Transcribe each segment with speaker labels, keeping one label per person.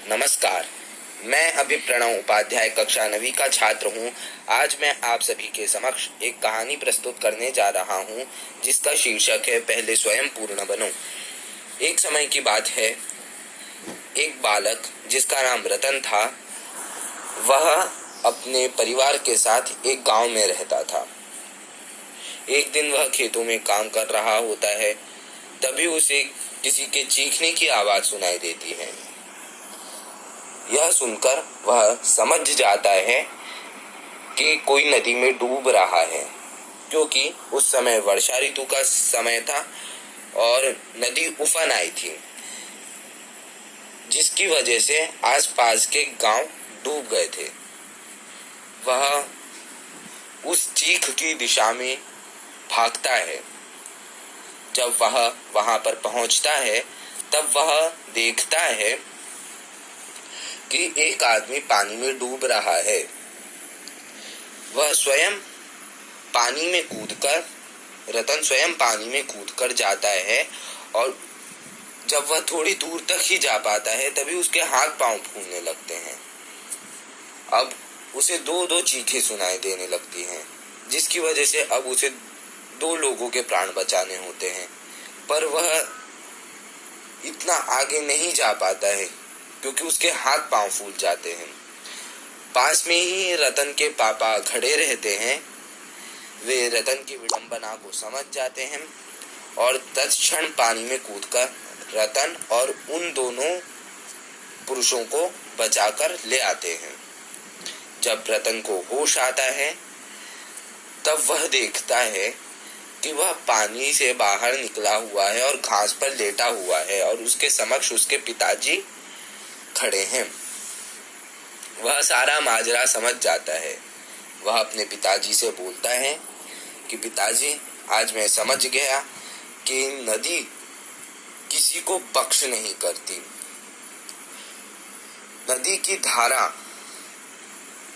Speaker 1: नमस्कार, मैं अभी प्रणव उपाध्याय कक्षा 9वीं का छात्र हूँ। आज मैं आप सभी के समक्ष एक कहानी प्रस्तुत करने जा रहा हूँ जिसका शीर्षक है पहले स्वयं पूर्ण बनो। एक समय की बात है, एक बालक जिसका नाम रतन था, वह अपने परिवार के साथ एक गांव में रहता था। एक दिन वह खेतों में काम कर रहा होता है, तभी उसे किसी के चीखने की आवाज सुनाई देती है। यह सुनकर वह समझ जाता है कि कोई नदी में डूब रहा है, क्योंकि उस समय वर्षा ऋतु का समय था और नदी उफान आई थी, जिसकी वजह से आसपास के गांव डूब गए थे। वह उस चीख की दिशा में भागता है। जब वह वहां पर पहुंचता है, तब वह देखता है कि एक आदमी पानी में डूब रहा है। रतन स्वयं पानी में कूदकर जाता है और जब वह थोड़ी दूर तक ही जा पाता है, तभी उसके हाथ पांव फूलने लगते हैं। अब उसे दो चीखें सुनाई देने लगती हैं, जिसकी वजह से अब उसे 2 लोगों के प्राण बचाने होते हैं। पर वह इतना आगे नहीं जा पाता है क्योंकि उसके हाथ पांव फूल जाते हैं। पास में ही रतन के पापा खड़े रहते हैं। वे रतन की विडंबना को समझ जाते हैं और तत्क्षण पानी में कूदकर रतन और उन दोनों पुरुषों को बचाकर ले आते हैं। जब रतन को होश आता है, तब वह देखता है कि वह पानी से बाहर निकला हुआ है और घास पर लेटा हुआ है और उसके समक्ष उसके पिताजी खड़े हैं। वह सारा माजरा समझ जाता है। वह अपने पिताजी से बोलता है कि पिताजी, आज मैं समझ गया कि नदी किसी को बख्श नहीं करती। नदी की धारा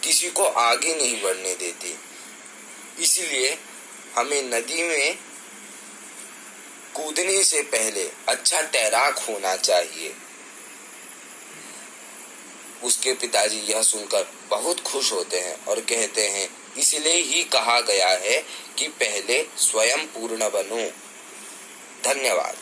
Speaker 1: किसी को आगे नहीं बढ़ने देती। इसलिए हमें नदी में कूदने से पहले अच्छा तैराक होना चाहिए। उसके पिताजी यह सुनकर बहुत खुश होते हैं और कहते हैं, इसलिए ही कहा गया है कि पहले स्वयं पूर्ण बनो। धन्यवाद।